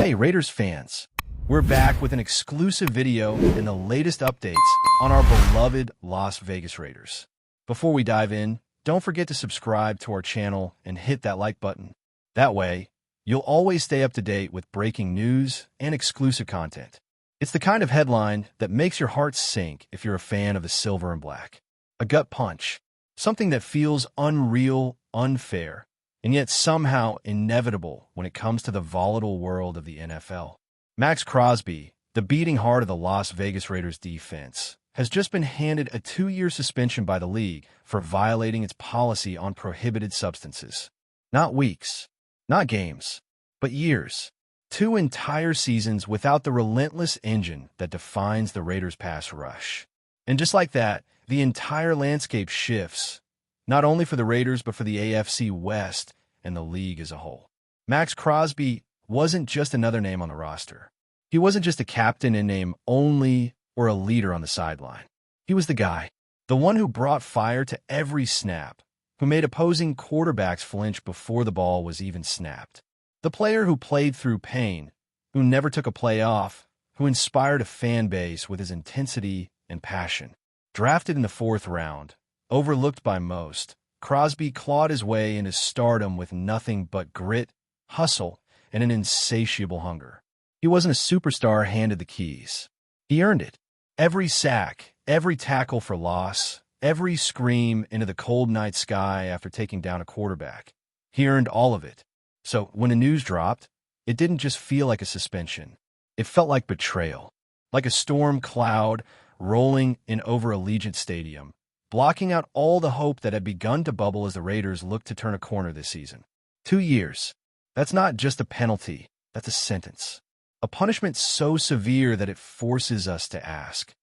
Hey Raiders fans, we're back with an exclusive video and the latest updates on our beloved Las Vegas Raiders. Before we dive in, don't forget to subscribe to our channel and hit that like button. That way, you'll always stay up to date with breaking news and exclusive content. It's the kind of headline that makes your heart sink if you're a fan of the silver and black. A gut punch, something that feels unreal, unfair, and yet somehow inevitable when it comes to the volatile world of the NFL. MAXX CROSBY, the beating heart of the Las Vegas Raiders defense, has just been handed a 2-year suspension by the league for violating its policy on prohibited substances. Not weeks, not games, but years. 2 entire seasons without the relentless engine that defines the Raiders' pass rush. And just like that, the entire landscape shifts, not only for the Raiders but for the AFC West and the league as a whole. MAXX CROSBY wasn't just another name on the roster. He wasn't just a captain in name only or a leader on the sideline. He was the guy, the one who brought fire to every snap, who made opposing quarterbacks flinch before the ball was even snapped. The player who played through pain, who never took a play off, who inspired a fan base with his intensity and passion. Drafted in the 4th round, overlooked by most, Crosby clawed his way into stardom with nothing but grit, hustle, and an insatiable hunger. He wasn't a superstar handed the keys. He earned it. Every sack, every tackle for loss, every scream into the cold night sky after taking down a quarterback. He earned all of it. So when the news dropped, it didn't just feel like a suspension. It felt like betrayal, like a storm cloud rolling in over Allegiant Stadium, blocking out all the hope that had begun to bubble as the Raiders looked to turn a corner this season. 2 years. That's not just a penalty, that's a sentence. A punishment so severe that it forces us to ask,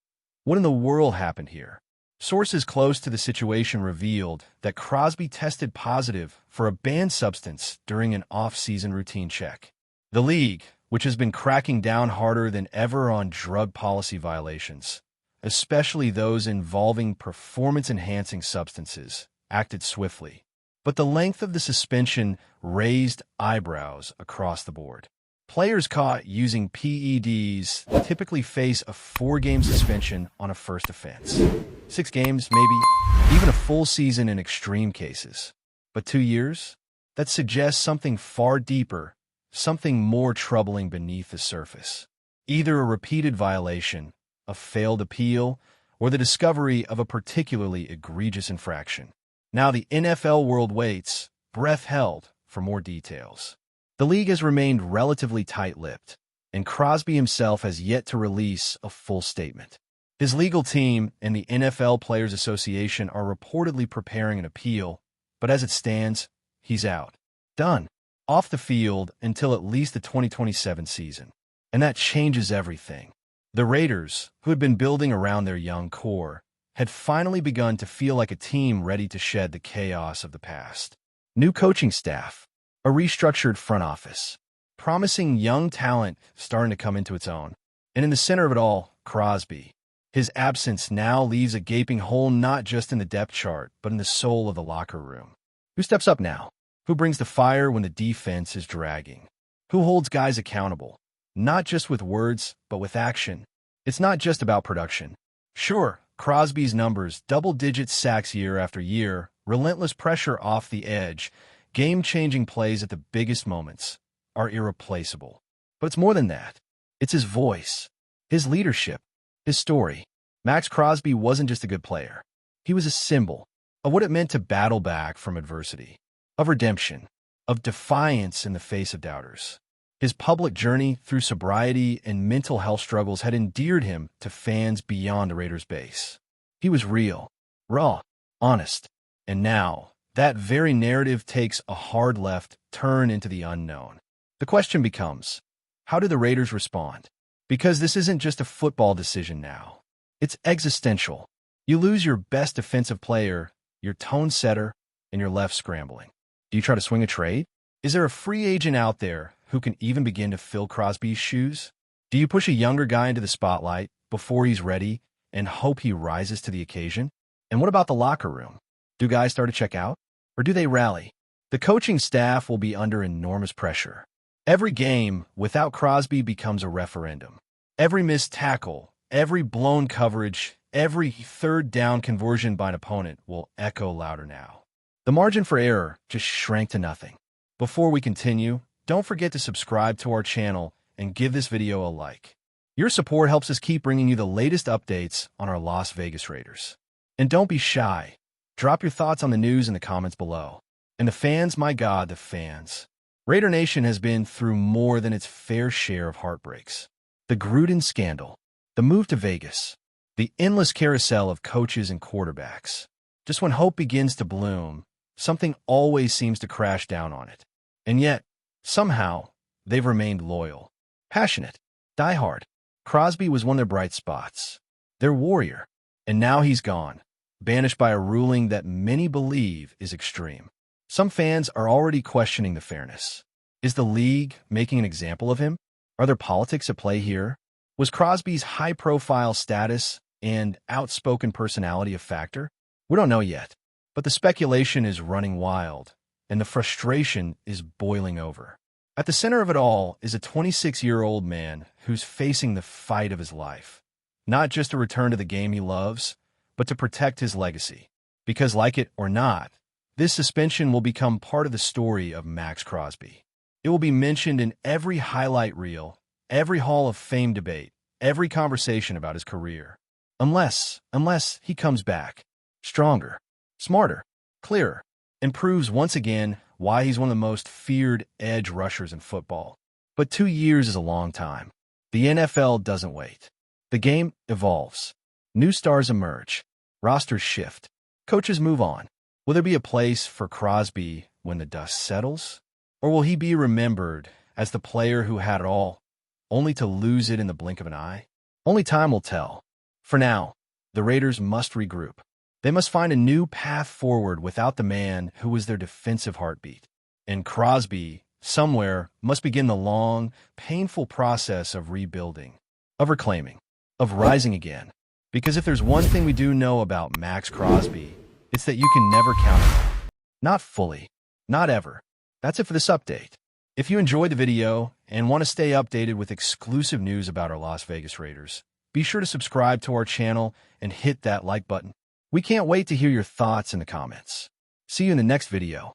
what in the world happened here? Sources close to the situation revealed that Crosby tested positive for a banned substance during an off-season routine check. The league, which has been cracking down harder than ever on drug policy violations, especially those involving performance-enhancing substances, acted swiftly. But the length of the suspension raised eyebrows across the board. Players caught using PEDs typically face a 4-game suspension on a first offense. 6 games, maybe, even a full season in extreme cases. But 2 years? That suggests something far deeper, something more troubling beneath the surface. Either a repeated violation, a failed appeal, or the discovery of a particularly egregious infraction. Now the NFL world waits, breath held, for more details. The league has remained relatively tight-lipped, and Crosby himself has yet to release a full statement. His legal team and the NFL Players Association are reportedly preparing an appeal, but as it stands, he's out. Done. Off the field until at least the 2027 season. And that changes everything. The Raiders, who had been building around their young core, had finally begun to feel like a team ready to shed the chaos of the past. New coaching staff, a restructured front office, promising young talent starting to come into its own. And in the center of it all, Crosby. His absence now leaves a gaping hole not just in the depth chart, but in the soul of the locker room. Who steps up now? Who brings the fire when the defense is dragging? Who holds guys accountable? Not just with words, but with action. It's not just about production. Sure, Crosby's numbers, double-digit sacks year after year, relentless pressure off the edge, game-changing plays at the biggest moments, are irreplaceable. But it's more than that. It's his voice, his leadership, his story. MAXX CROSBY wasn't just a good player. He was a symbol of what it meant to battle back from adversity, of redemption, of defiance in the face of doubters. His public journey through sobriety and mental health struggles had endeared him to fans beyond the Raiders' base. He was real, raw, honest, and now that very narrative takes a hard left turn into the unknown. The question becomes, how do the Raiders respond? Because this isn't just a football decision now. It's existential. You lose your best defensive player, your tone setter, and you're left scrambling. Do you try to swing a trade? Is there a free agent out there who can even begin to fill Crosby's shoes? Do you push a younger guy into the spotlight before he's ready and hope he rises to the occasion? And what about the locker room? Do guys start to check out? Or do they rally? The coaching staff will be under enormous pressure. Every game without Crosby becomes a referendum. Every missed tackle, every blown coverage, every third down conversion by an opponent will echo louder now. The margin for error just shrank to nothing. Before we continue, don't forget to subscribe to our channel and give this video a like. Your support helps us keep bringing you the latest updates on our Las Vegas Raiders. And don't be shy. Drop your thoughts on the news in the comments below. And the fans, my God, the fans. Raider Nation has been through more than its fair share of heartbreaks. The Gruden scandal, the move to Vegas, the endless carousel of coaches and quarterbacks. Just when hope begins to bloom, something always seems to crash down on it. And yet, somehow, they've remained loyal, passionate, diehard. Crosby was one of their bright spots, their warrior. And now he's gone, banished by a ruling that many believe is extreme. Some fans are already questioning the fairness. Is the league making an example of him? Are there politics at play here? Was Crosby's high-profile status and outspoken personality a factor? We don't know yet, but the speculation is running wild, and the frustration is boiling over. At the center of it all is a 26-year-old man who's facing the fight of his life. Not just to return to the game he loves, but to protect his legacy. Because like it or not, this suspension will become part of the story of MAXX Crosby. It will be mentioned in every highlight reel, every Hall of Fame debate, every conversation about his career. Unless he comes back, stronger, smarter, clearer, and proves once again why he's one of the most feared edge rushers in football. But 2 years is a long time. The NFL doesn't wait. The game evolves. New stars emerge. Rosters shift. Coaches move on. Will there be a place for Crosby when the dust settles? Or will he be remembered as the player who had it all, only to lose it in the blink of an eye? Only time will tell. For now, the Raiders must regroup. They must find a new path forward without the man who was their defensive heartbeat. And Crosby, somewhere, must begin the long, painful process of rebuilding, of reclaiming, of rising again. Because if there's one thing we do know about MAXX Crosby, it's that you can never count him out. Not fully. Not ever. That's it for this update. If you enjoyed the video and want to stay updated with exclusive news about our Las Vegas Raiders, be sure to subscribe to our channel and hit that like button. We can't wait to hear your thoughts in the comments. See you in the next video.